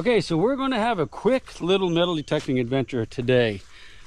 Okay, so we're going to have a quick little metal detecting adventure today.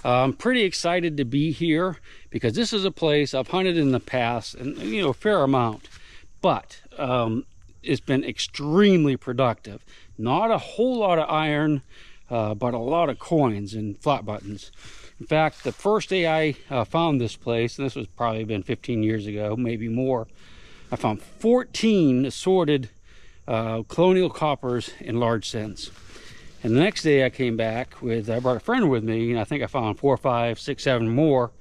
I'm pretty excited to be here because this is a place I've hunted in the past, and a fair amount, but it's been extremely productive. Not a whole lot of iron, but a lot of coins and flat buttons. In fact, the first day I found this place, and this was probably been 15 years ago, maybe more, I found 14 assorted colonial coppers in large cents. And the next day I came back I brought a friend with me, and I think I found 4, 5, 6, 7 more.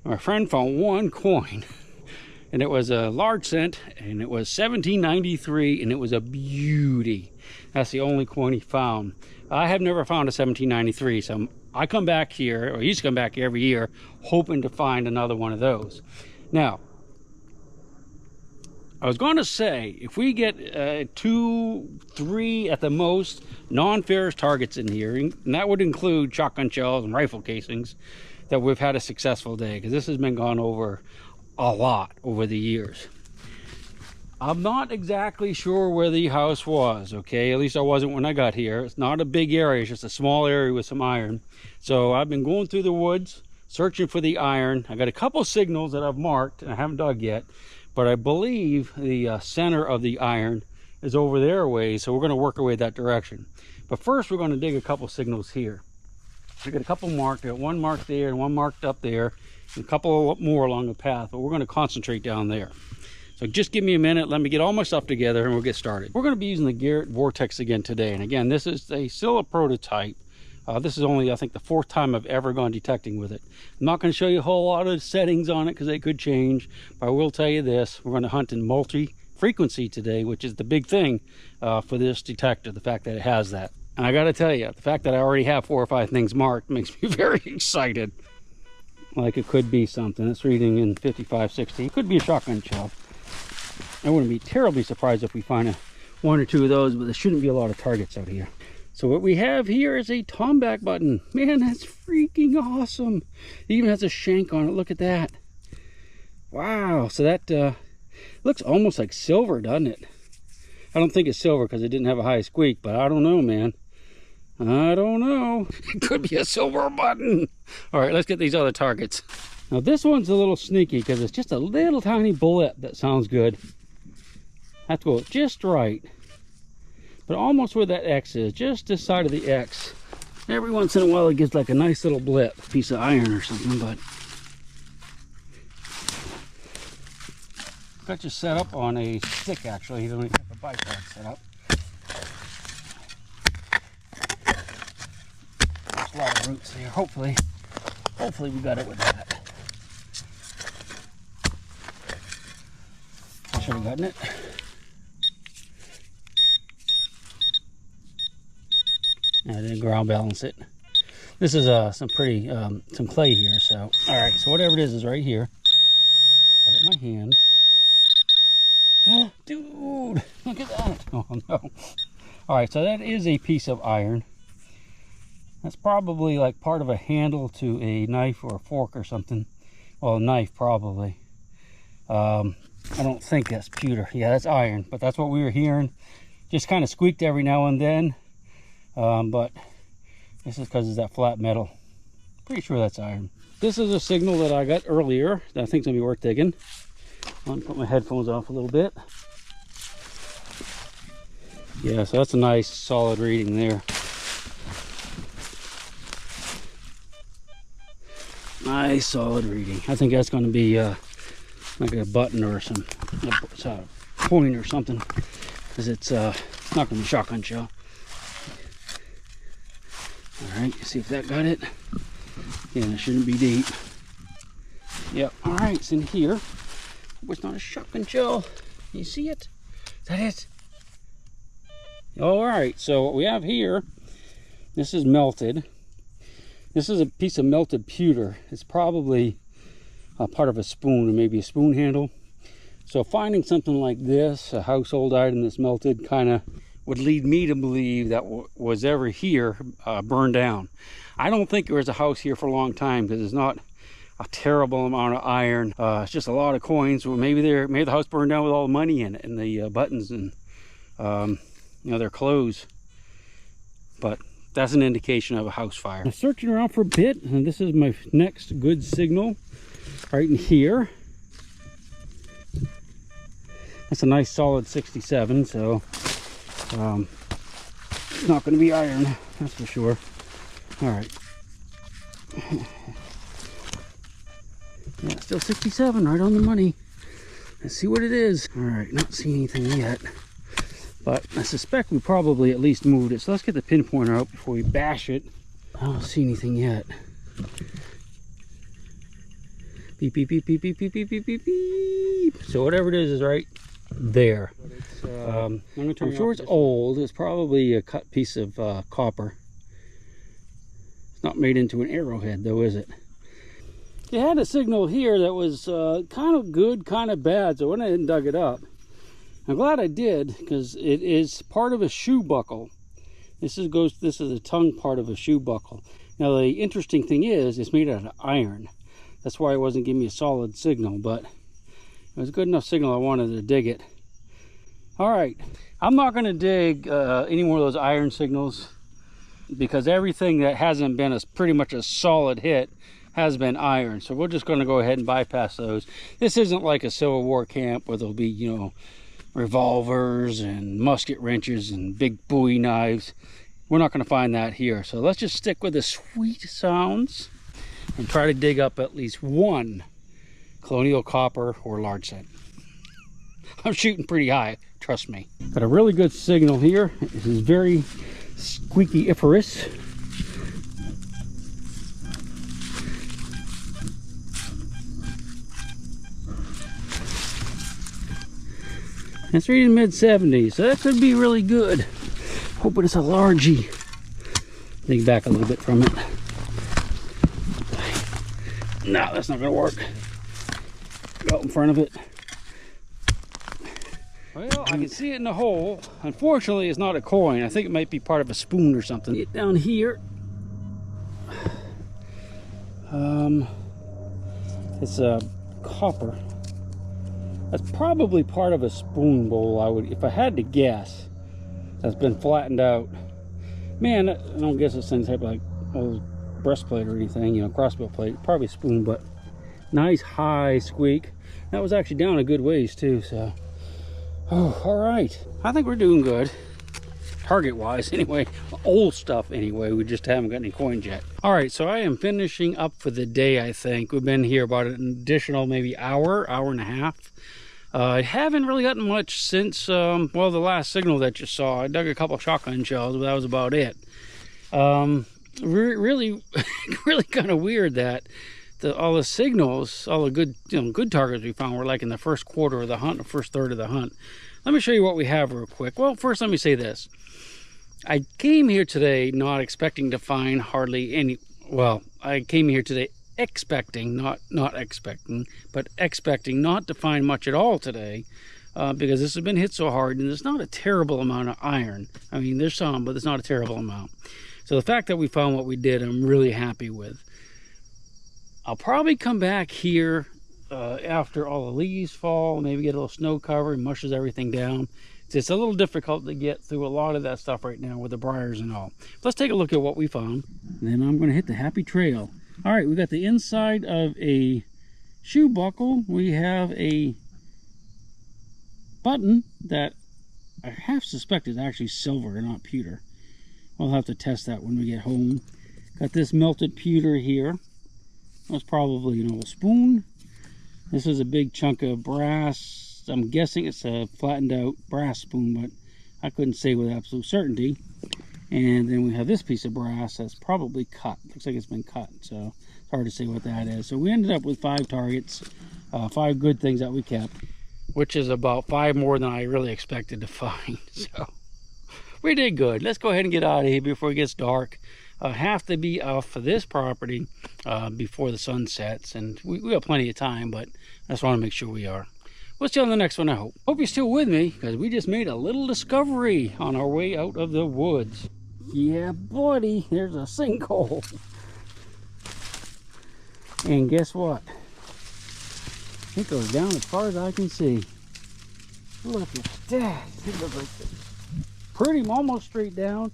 And my friend found one coin, and it was a large cent, and it was 1793, and it was a beauty. That's the only coin he found. I have never found a 1793, so I come back here, or I used to come back here every year, hoping to find another one of those. Now, I was going to say, if we get 2, 3 at the most non-ferrous targets in here, and that would include shotgun shells and rifle casings, that we've had a successful day, because this has been gone over a lot over the years. I'm not exactly sure where the house was, okay? At least I wasn't when I got here. It's not a big area, it's just a small area with some iron. So I've been going through the woods, searching for the iron. I got a couple signals that I've marked, and I haven't dug yet. But I believe the center of the iron is over there a ways, so we're going to work our way that direction. But first, we're going to dig a couple signals here. We got a couple marked. I got one marked there and one marked up there, and a couple more along the path. But we're going to concentrate down there. So just give me a minute. Let me get all my stuff together, and we'll get started. We're going to be using the Garrett Vortex again today. And again, this is still a prototype. This is only, I think, the 4th time I've ever gone detecting with it. I'm not going to show you a whole lot of settings on it because they could change, but I will tell you this: we're going to hunt in multi-frequency today, which is the big thing for this detector, the fact that it has that. And I got to tell you, the fact that I already have 4 or 5 things marked makes me very excited. Like it could be something. It's reading in 55, 60. It could be a shotgun shell. I wouldn't be terribly surprised if we find 1 or 2 of those, but there shouldn't be a lot of targets out here. So what we have here is a tomback button. Man, that's freaking awesome. It even has a shank on it. Look at that. Wow. So that looks almost like silver, doesn't it? I don't think it's silver because it didn't have a high squeak, but I don't know, man. I don't know. It could be a silver button. All right, let's get these other targets. Now this one's a little sneaky because it's just a little tiny blip that sounds good. Have to go just right. But almost where that X is, just this side of the X. Every once in a while it gives like a nice little blip, piece of iron or something, but got you set up on a stick actually. You don't even have a bipod set up. There's a lot of roots here. Hopefully we got it with that. I should have gotten it. I didn't ground balance it. This is some clay here, so all right, so whatever it is right here. Got it in my hand. Oh, dude, look at that. Oh no. All right, so that is a piece of iron. That's probably like part of a handle to a knife or a fork or something. Well, a knife probably. I don't think that's pewter. Yeah, that's iron, but that's what we were hearing. Just kind of squeaked every now and then. But this is because it's that flat metal. Pretty sure that's iron. This is a signal that I got earlier that I think is going to be worth digging. I'm going to put my headphones off a little bit. Yeah, so that's a nice solid reading there. Nice solid reading. I think that's going to be like a button or a point or something, because it's not going to be shotgun shell. All right, see if that got it. Yeah, it shouldn't be deep. Yep. All right, it's in here. Hope it's not a shotgun shell. You see it? Is that it? All right. So what we have here, this is melted. This is a piece of melted pewter. It's probably part of a spoon, or maybe a spoon handle. So finding something like this, a household item that's melted, kind of would lead me to believe that was ever here burned down. I don't think there was a house here for a long time because there's not a terrible amount of iron. It's just a lot of coins. Well, maybe the house burned down with all the money in it and the buttons and their clothes. but that's an indication of a house fire. I'm searching around for a bit, and this is my next good signal right in here. That's a nice solid 67, so it's not going to be iron, that's for sure. All right. Yeah, still 67, right on the money. Let's see what it is. All right, not seeing anything yet, but I suspect we probably at least moved it. So let's get the pinpointer out before we bash it. I don't see anything yet. Beep, beep, beep, beep, beep, beep, beep, beep, beep, beep. So whatever it is right there. I'm sure it's old. It's probably a cut piece of copper. It's not made into an arrowhead though, is it? It had a signal here that was kind of good, kind of bad, so I went ahead and dug it up. I'm glad I did, because it is part of a shoe buckle. This is a tongue part of a shoe buckle. Now the interesting thing is, it's made out of iron. That's why it wasn't giving me a solid signal, but it was a good enough signal I wanted to dig it. All right, I'm not going to dig any more of those iron signals, because everything that hasn't been pretty much a solid hit has been iron. So we're just going to go ahead and bypass those. This isn't like a Civil War camp where there'll be, you know, revolvers and musket wrenches and big Bowie knives. We're not going to find that here. So let's just stick with the sweet sounds and try to dig up at least one colonial copper or large set. I'm shooting pretty high, trust me. Got a really good signal here. This is very squeaky-iferous. It's reading mid-70s, so that could be really good. Hoping it's a largie. Dig back a little bit from it. No, that's not gonna work. Go out in front of it. Well, I can see it in the hole. Unfortunately, it's not a coin. I think it might be part of a spoon or something. Get down here. It's a copper. That's probably part of a spoon bowl, I would, if I had to guess. That's been flattened out. Man, I don't guess this thing's type of like old breastplate or anything, you know, crossbow plate. Probably a spoon, but nice high squeak. That was actually down a good ways too, so. Oh, all right. I think we're doing good. Target-wise, anyway. Old stuff, anyway. We just haven't got any coins yet. All right, so I am finishing up for the day, I think. We've been here about an additional maybe hour and a half. I haven't really gotten much since, well, the last signal that you saw. I dug a couple shotgun shells, but that was about it. Really, really kind of weird that all the signals, all the good, good targets we found were like in the first quarter of the hunt, the first third of the hunt. Let me show you what we have real quick. Well, first let me say this. I came here today not expecting to find hardly any, well, I came here today expecting, not expecting, but expecting not to find much at all today, because this has been hit so hard, and there's not a terrible amount of iron. I mean, there's some, but it's not a terrible amount. So the fact that we found what we did, I'm really happy with. I'll probably come back here after all the leaves fall, maybe get a little snow cover and mushes everything down. It's a little difficult to get through a lot of that stuff right now with the briars and all. Let's take a look at what we found. Then I'm going to hit the happy trail. All right, we got the inside of a shoe buckle. We have a button that I half suspect is actually silver and not pewter. We'll have to test that when we get home. Got this melted pewter here. That's probably an old spoon. This is a big chunk of brass. I'm guessing it's a flattened out brass spoon, but I couldn't say with absolute certainty. And then we have this piece of brass that's probably cut. Looks like it's been cut, so it's hard to say what that is. So we ended up with 5 targets, 5 good things that we kept, which is about 5 more than I really expected to find. So we did good. Let's go ahead and get out of here before it gets dark. Have to be off for this property before the sun sets, and we have plenty of time, but I just want to make sure we are. We'll see you on the next one, I hope. Hope you're still with me, because we just made a little discovery on our way out of the woods. Yeah, buddy, there's a sinkhole. And guess what? It goes down as far as I can see. Look at that. It looks like pretty almost straight down.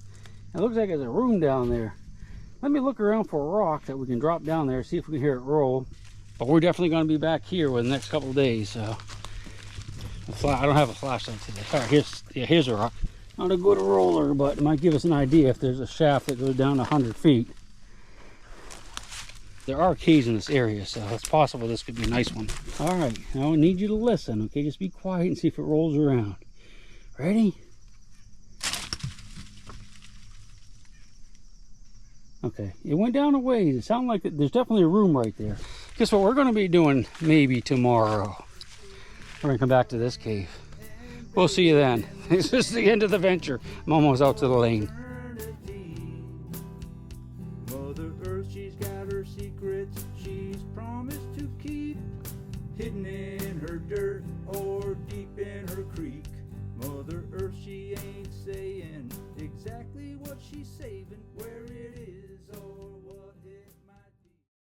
It looks like there's a room down there. Let me look around for a rock that we can drop down there, see if we can hear it roll. But we're definitely going to be back here within the next couple of days. So I don't have a flashlight today. All right, here's a rock. Not a good roller, but it might give us an idea if there's a shaft that goes down 100 feet. There are caves in this area, so it's possible this could be a nice one. All right, now I need you to listen, okay? Just be quiet and see if it rolls around. Ready? Okay, it went down a ways. It sounded like there's definitely a room right there. Guess what we're going to be doing maybe tomorrow? We're going to come back to this cave. We'll see you then. This is the end of the venture. I'm almost out to the lane. Mother Earth, she's got her secrets she's promised to keep, hidden in her dirt or deep in her creek. Mother Earth, she ain't saying exactly what she's saving. Where